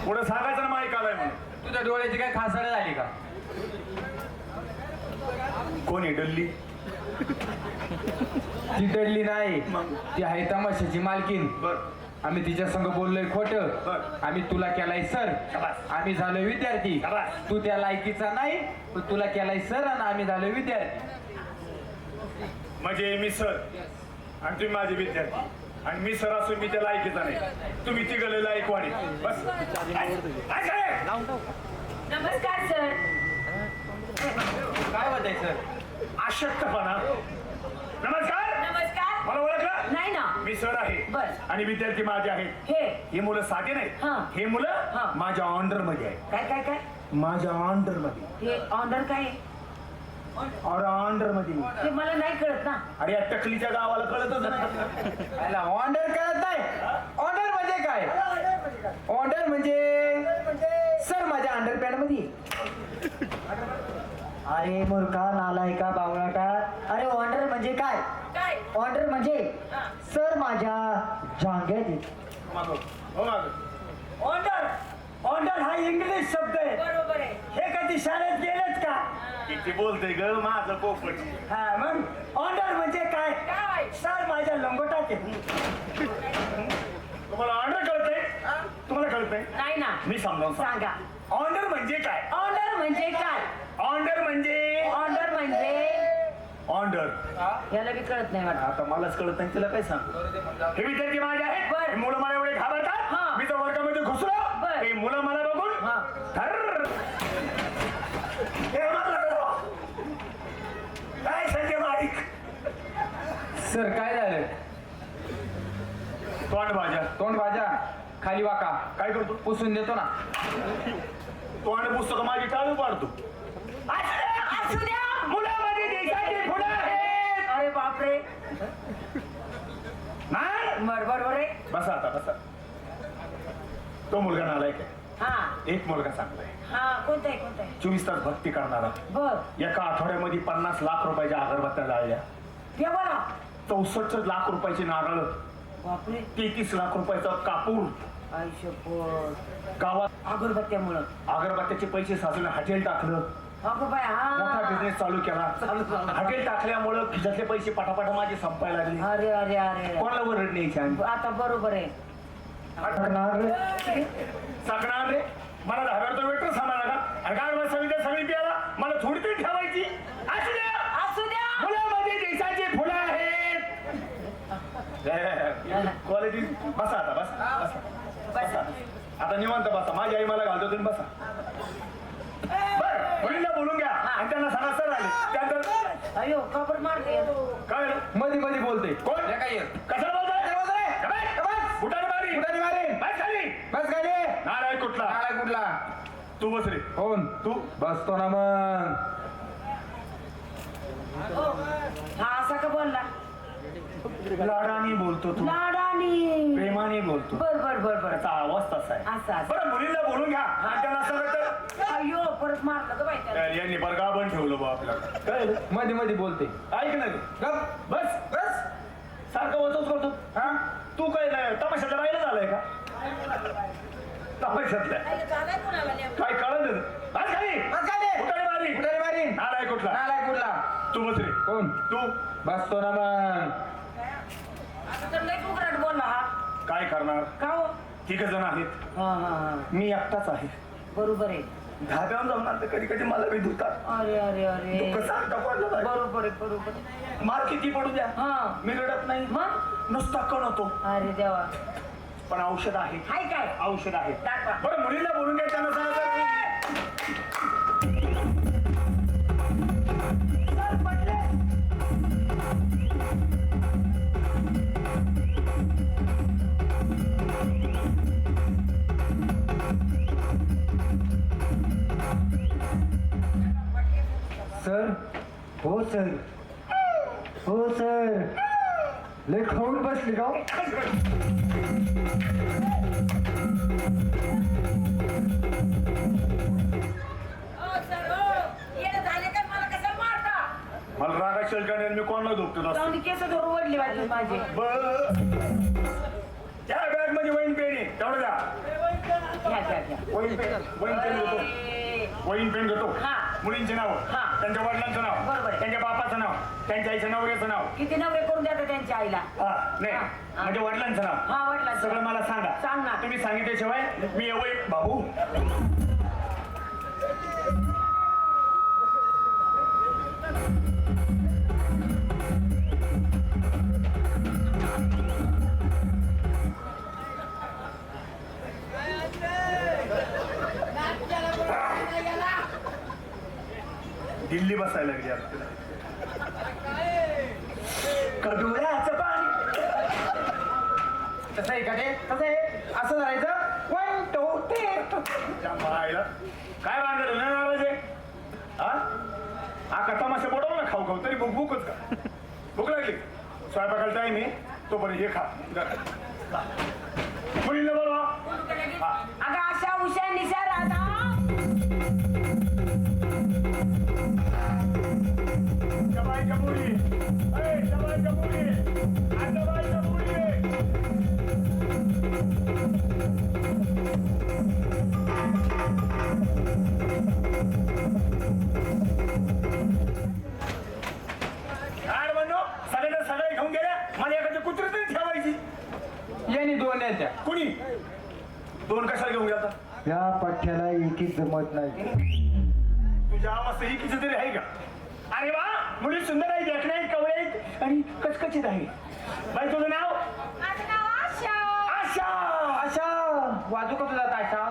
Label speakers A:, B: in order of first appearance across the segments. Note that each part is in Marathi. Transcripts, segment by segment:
A: पुढे सांगायचं ना माईक आलाय म्हणून.
B: तुझ्या डोळ्याची काय खासड झाली का?
A: कोण आहे डल्ली?
B: ती डरली नाही, ती आहे तमाशाची मालकीन.
A: बर
B: आम्ही तिच्या संग बोललोय खोटं.
A: बर.
B: आम्ही तुला केलाय सर,
A: शाबास.
B: आम्ही झालोय विद्यार्थी.
A: शाबास.
B: तू त्या लायकीचा नाही, पण तुला केलाय सर आणि आम्ही झालोय विद्यार्थी.
A: म्हणजे मी सर आणि तुम्ही माझे विद्यार्थी, आणि मी सर असून मी त्या लायकीचा नाही, तुम्ही तिघले लायकवाडी. बस काय काय?
C: नमस्कार सर.
B: काय होतंय सर?
A: अशक्तपणा. नमस्कार.
C: नमस्कार.
A: मला ओळखलं?
C: नाही ना.
A: मी सर आहे
C: बर.
A: आणि विद्यार्थी माझे आहेत. ही मुलं साधे नाहीत.
C: हा.
A: हे मुलं
C: हा.
A: माझ्या ऑर्डर मध्ये आहेत.
C: काय काय काय
A: माझ्या ऑर्डर मध्ये.
C: हे ऑर्डर काय आहे?
A: और ऑर्डर मध्ये.
C: ते मला नाही कळत ना.
A: अरे या टकलीच्या गावाला कळतच नाही.
B: ऑर्डर कळत नाही? ऑर्डर म्हणजे काय? ऑर्डर म्हणजे सर माझ्या अंडरपॅड मध्ये.
D: अरे मूर्खा नालायका बावळाटा, अरे ऑर्डर म्हणजे काय?
C: काय?
D: ऑर्डर म्हणजे सर माझ्या जांघ्यात येते.
A: मागो. हो मागो.
D: ऑर्डर, ऑर्डर हा इंग्लिश शब्द आहे.
C: बरोबर आहे.
D: हे कधी शाळेत गेलेत का?
A: किती बोलतोय ग माझं पोपट.
D: हा मग ऑर्डर म्हणजे काय?
C: काय?
D: सर माझ्या लंगोटात येते.
A: तुम्हाला ऑर्डर कळतंय? तुम्हाला कळतंय?
C: नाही ना.
A: मी समजावून
C: सांगा.
A: ऑर्डर म्हणजे काय?
C: ऑर्डर म्हणजे काय?
A: ऑर्डर म्हणजे
C: ऑर्डर म्हणजे
A: ऑर्डर.
C: याला बी कळत नाही वाटत.
A: आता मलाच कळत नाही, तिला काय सांग. हे विद्यार्थी माझे आहेत.
C: बर.
A: हे मुलं मला एवढे घाबरतात.
C: हा.
A: मी जर वर्गामध्ये घुसलो
C: बर.
A: ते मुलं मला बघून
C: हा.
A: थर्र. हे मला कळवा. काय संजय माईक?
B: सर काय झालं?
A: तोंड भाज्या.
B: तोंड भाज्या खाली वाका.
A: काय करतो?
B: पुसून देतो ना.
A: तोंड पुस्तक माझी टाळू पाडतो.
C: असू द्या.
A: मुलामध्ये देशाचे पुढे आहेत.
C: अरे बापरे.
A: नाही.
C: बरोबर आहे.
A: बसा आता बसा. तो मुलगा नालायक आहे.
C: हा
A: एक मुलगा चांगला आहे.
C: हा. कोणता आहे? कोणता आहे?
A: 24 तास भक्ती करणारा.
C: बर.
A: एका आठवड्यामध्ये 50 लाख रुपयाच्या अगरबत्त्या जाळल्या.
C: देवाला.
A: 64 लाख रुपयाची नारळ.
C: बापरे.
A: 33 लाख रुपयाचा कापूर.
C: आयुष्यभर
A: गावात
C: अगरबत्त्यामुळं.
A: अगरबत्त्याचे पैसे साचून हॉटेल टाकलं.
C: अगो बाय.
A: मोठा
C: हा.
A: बिझनेस चालू केला. हॉटेल टाकल्यामुळं खिशातले पैसे पटापटा माझे संपायला लागले.
C: अरे अरे अरे.
A: कोणाला वरड न्यायची आम्ही?
C: आता बरोबर आहे.
A: सांगणार रे मला धाब्यावर वेटर सांभाळला का? आणि काय मला सगळी प्याला मला थोडी तरी ठेवायची. असू द्या.
C: असू द्या.
A: मुलामध्ये देशाची फुलं आहेत. क्वालिटी. बसा आता बसा बसा बसा. आता निवांत बसा. माझी आई मला घालतो तुम्ही बसा. बर मुलीला बोलून घ्या आणि त्यांना सांगा सर आले. त्यानंतर
C: अयो कबर मारते.
A: काय झालं?
B: मध्ये मध्ये बोलते.
A: कोण?
B: हे काय आहे?
A: कशाला बोलतोय? बुटाने मारी.
B: कुठे मारे?
A: बस खाली.
B: बस काय रे?
A: नाराय कुठला?
B: नालाय कुठला?
A: तू बस रे.
B: कोण?
A: तू
B: बसतो ना मग.
C: हा असा का बोलला?
A: लाडाने बोलतो तू.
C: लाडानी.
A: प्रेमाने बोलतो.
C: बर बर बर बर.
A: त्याचा आवाज तसा आहे.
C: असं असं.
A: बरं मुलीला बोलून घ्या आणि त्यांना सांगत
C: अयो परत मारलं ग बाई त्याला.
A: यांनी बरगा बंद ठेवलं बा आपल्याला. काय झालं?
B: मध्ये मध्ये बोलते.
A: ऐक ना गप बस बस. सारखं होतोच करतो. हा तू काय नाही तमाशातल्या बाईला झालंय का? तमाशातल्या काय कळलं? बस खाली.
B: बस काय रे?
A: कुठे मारी?
B: कुठे मारी?
A: नालाय कुठला?
B: नालाय कुठला?
A: तू बस रे.
B: कोण?
A: तू
B: बसतो ना मग.
C: तर लई उघराट बोलला हा.
A: काय करणार?
C: का हो?
A: तिघ जण आहेत.
C: हा हा हा.
A: मी एकटाच आहे.
C: बरोबर आहे.
A: धाब्यावर जाऊन तर कधी कधी मला बी धुतात.
C: अरे अरे अरे.
A: दुःख सांगता पडलं पाहिजे.
C: बरोबर आहे बरोबर आहे.
A: मार किती पडू द्या
C: हा.
A: मी रडत नाही.
C: मग
A: नुसता कळतो.
C: अरे देवा.
A: पण औषध आहे.
C: हाय काय?
A: औषध आहे.
C: दाखवा.
A: बरं मुलीला बोलून घ्या त्यांना सांगा.
C: सर पटले.
D: सर हो सर हो सर लय खाऊन बसली का?
A: मला रागा शेलकाने मी कोणाला झोपतो
C: जाऊन केस धरून ओढली वाटली माझे.
A: त्या बॅग मध्ये वैन पेणी तेवढं द्या.
C: घ्या घ्या घ्या
A: वहीन पेन घेतो
C: ए,
A: वहीन पेन घेतो
C: हा.
A: मुलींचे नाव
C: हा.
A: त्यांच्या वडिलांचं नाव
C: बरोबर आहे.
A: त्यांच्या बापाचं नाव त्यांच्या आईच्या नवऱ्याचं नाव
C: किती नवरे करून द्या त्यांच्या आईला
A: हा नाही
C: हा.
A: म्हणजे वडिलांचं नाव
C: हा वडिलांचं
A: सगळं मला सांगा
C: सांग ना.
A: तुम्ही सांगितल्याशिवाय मी येवय बाबू दिल्ली बसायला लागली आता तिला. कडुळ्याचं पाणी
B: कसं आहे का ते कसं आहे असं धरायचं 1 2 3
A: त्या मायला काय बांधलं ना नाराज आहे हा का तमाशा बोडव ना खाऊ खाऊ तरी भूकच का भूक लागली स्वयंपाकाला टाईम आहे तोपर्यंत हे खा मुलीला बोलवा
C: अगं आशा उषा निशा राधा
A: जबाईच्या मुली अरे जबाईच्या मुली आजोबाईच्या मुली सगळ्यांना सगळे घेऊन गेल्या मला एखादी कुत्री तरी ठेवायची
B: यांनी 2 द्यायच्या
A: कुणी 2 कशाला घेऊन गेला
D: या पठ्याला एकीच जमत नाही
A: तुझ्या अवस्था ही किती तरी आहे का अरे वा मुली सुंदर आहे देखण्या आहेत कवळे आहेत आणि कचकचित आहे बाई तुझं नाव
C: माझं नाव आशा
A: आशा
B: अशा वाजू कसं जात आशा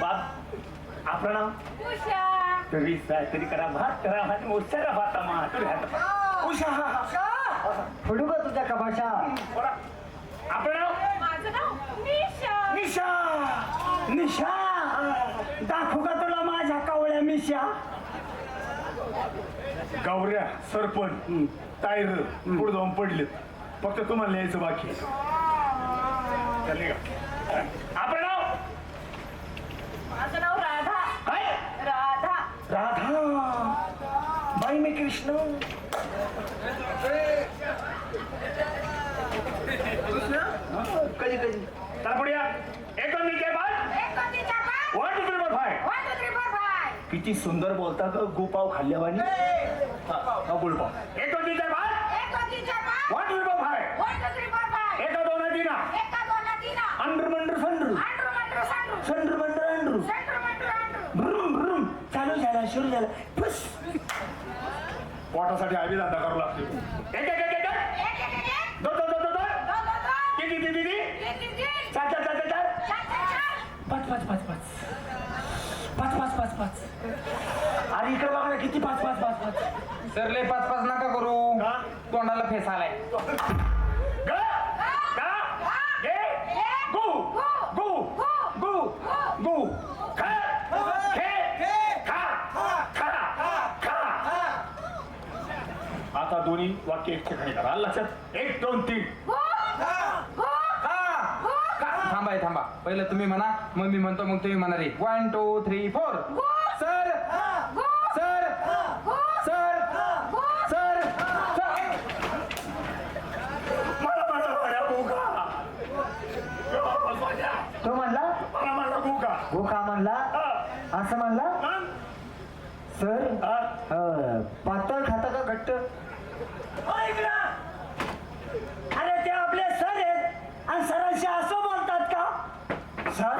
A: बाप आपलं नाव
C: उषा
A: तरी तरी करा भात मोठ्याला भाता महातुरी हात उषा
D: पडू का तुझ्या कपाशा
A: बोला आपलं नाव
C: माझं नाव निशा
A: निशा
D: निशा दाखवू का तुला माझ्या कावळ्या मिशा
A: गौऱ्या सरपण तायर पुढे जाऊन पडलेत फक्त तुम्हाला लिहायचं बाकी आहे. चालले का आपलं नाव
C: माझं नाव राधा
A: काय
C: राधा
A: राधा बाई मी कृष्ण कधी कधी चला पुढे या एक दोन तीन, चार, पाच 1 2 3 4 5 किती सुंदर बोलतात गोपाव खाल्ल्यावानी गुळपाव 1 2 3 4 5 1 2 3 4 5 एका दोन दिना अंडर मंडर संडरू संडरू मंडर अंडरू भ्रूम भ्रूम चालू झाला सुरू झाला फुस पोटासाठी आधी धंदा करावा लागतो एक एक एक एक दोन दोन दोन दोन तीन तीन तीन तीन चार चार चार चार पाच पाच पाच पाच पाच पाच पाच पाच अरे इकडे बघा ना किती पाच पाच पाच पाच
B: सर लय 5 नका करू
A: का?
B: तोंडाला फेस आलाय
A: ग गा गे गु गु गु गु ख खे खा खा खा आता दोन्ही वाक्य एक ठिकाणी करा लक्षात 1 2 3
B: थांबा पहिलं तुम्ही म्हणा मग मी म्हणतो मग तुम्ही म्हणा रे 1 2 3 4 सर सर सर सर
A: मला माझा वाड्या गोगा
D: तो म्हणला
A: मला माझा गोगा
D: गोखा म्हणला असं म्हणला सर पातळ खाता का घट्ट अरे ते आपले सर आहेत आणि सरांशी असं बोलतात का सर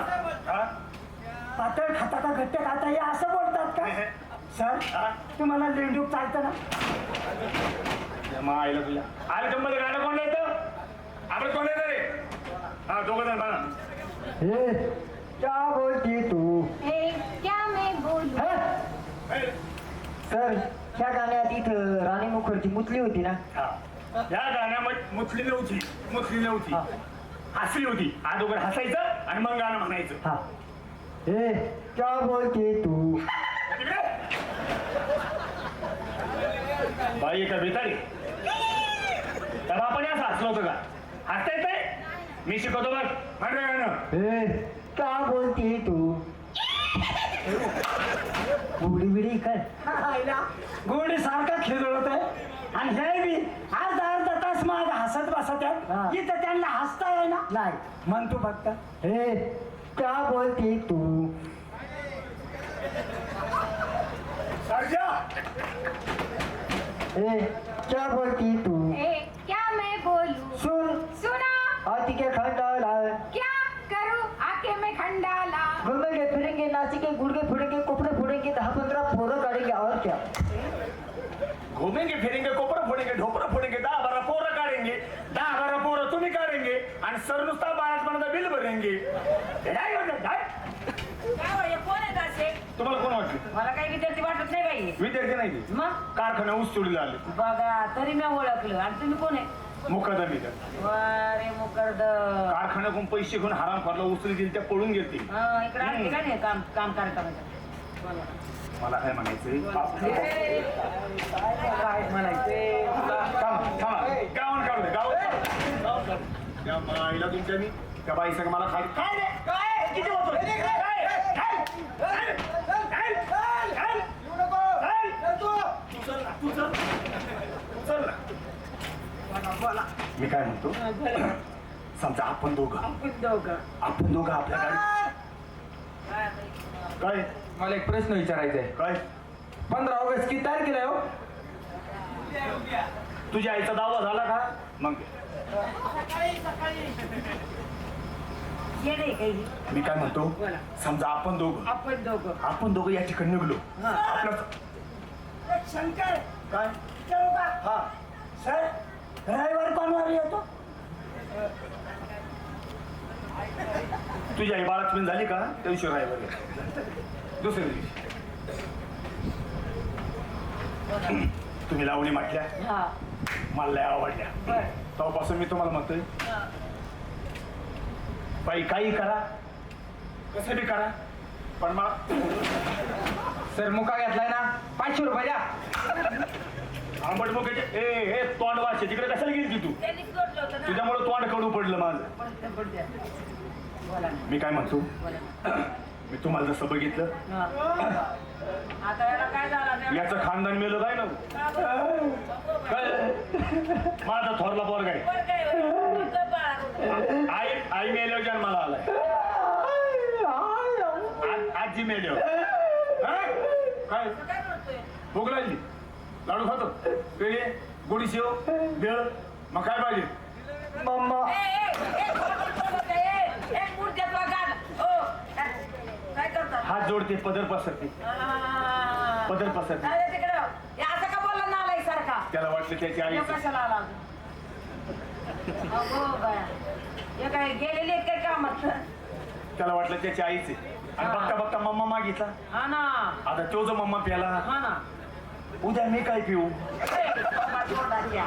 D: पातळ खाता का घट्ट खाता हे असं बोलतात का सर तुम्हाला लेंडूक चालतं ना
A: आईला तुझ्या आले तुममध्ये गाणं कोण येतं आपण कोण येतं रे हा दोघं जण म्हणा
D: हे क्या बोलती तू
C: क्या मैं बोलू
D: हं? सर ह्या गाण्यात इथं राणी मुखर्जी मुतली होती ना
A: हा या गाण्यामध्ये मुचली नव्हती
D: हा.
A: हसली होती अगोदर हसायचं आणि मग गाणं म्हणायचं
D: हा हे क्या बोलती तू
A: बाई एका बेतारी तर आपण असं हसलो होतं का हसता येतंय मी शिकवतो बघ म्हणलं गाणं
D: हे क्या बोलती तू गुडी बिडी काय गोडी सारखा खेळ होत आहे आणि हे बी अर्धा तास माझा हसत बसत
E: हा.
D: आहेत इथं त्यांना हसता आहे ना
E: नाही.
D: म्हण तू फक्त
E: हे क्या बोलती तू?
A: सर्जा
E: ए क्या बोलती तू?
C: ए, क्या मैं बोलूं?
E: सुन
C: सुना,
E: आती के खंडाला
C: क्या करूं आके मैं खंडाला?
E: घूमेंगे फिरेंगे नाचेंगे गुड़के फोड़ेंगे कपड़े फोड़ेंगे 10-15 पोरं काढेंगे और क्या?
A: घुमेंगे फिरेंगे कोपरा फोडेंगे ढोपरा फोडेंगे 10-12 पोरं काढेंगे 10-12 पोरं तुम्ही काढेंगे आणि सर नुसता 12 बिल भरेंगे हे काय म्हणतात, काय?
F: काय हो, हे कोण आहेत असे?
A: तुम्हाला कोण वाटलं
F: मला काही विद्यार्थी वाटत नाही बाई
A: विद्यार्थी नाही ते.
F: मग
A: कारखाना ऊस तोडीला आले
F: बघा तरी मी ओळखलं आणि तुम्ही कोण आहे
A: मुकादमी का
F: वारे मुकर्द
A: कारखान्यातून पैसे घेऊन हराम फारला उचली दिली त्या पळून घेतील
F: इकडे आलते का नाही काम काम कार्यक्रमाचं बोला.
A: मला काय म्हणायचंय
B: काय म्हणायचे
A: गावन काढू दे गावन काढू त्या माईला तुमच्या मी त्या बाई सगळं मला खाय काय रे काय किती होतो मी काय म्हणतो समजा आपण दोघं आपल्या गाडी काय
B: मला एक प्रश्न विचारायचा आहे.
A: काय
B: 15 ऑगस्ट किती तारखेला आहे हो?
A: तुझ्या आईचा दावा झाला का मग
F: येडे काही
A: मी काय म्हणतो
F: बोला.
A: समजा आपण दोघं या ठिकाणी निघलो आपलं
D: शंकर
A: काय
D: येऊ का
A: हा
D: सर रविवार कोणवार येतो
A: तुझी आई बाळाची झाली का त्या दिवशी राहिवर दुसऱ्या दिवशी तुम्ही लावणी म्हटल्या
F: हा
A: मला लय आवडल्या
F: बर
A: तेव्हापासून मी तुम्हाला म्हणतोय बाई काही करा कसं बी करा पण मला
B: सर मुका घेतलाय ना 500 रुपये द्या.
A: आंबट मुखाचे ए तोंड वाचे तिकडे कशाला गेली तू
F: त्यांनी जोडलं होतं ना
A: तुझ्यामुळे तोंड कडू पडलं माझं
F: पडद्या. बोला ना
A: मी काय म्हणतो
F: बोला ना.
A: मी तुम्हाला जसं बघितलं
F: हा. आता याला काय झालं
A: याचं खानदान मेलं काय ना काय माझा थोरला पोरगा आहे आई मेल्यावर जन्माला आलाय आजी मेल्यावर काय भूक लागली लाडू खातो पेढे गोडी शेव बेळ मग काय पाहिजे
E: मम्मा
F: काय करतात
A: हात जोडते पदर पसरते पदर पसरते
F: तिकडं असं का बोलला नालाय सारखा
A: त्याला वाटलं त्याची आई
F: कशाला आला अगो बाया हे काय गेलेली आहेत काय कामात
A: त्याला वाटलं त्याची आईचे आणि बघता बघता मम्मा मागितला
F: हा ना
A: आता तो जो मम्मा प्याला
F: हा ना
A: उद्या मी काय पिऊ
F: ए, बाबा, तोंडात या.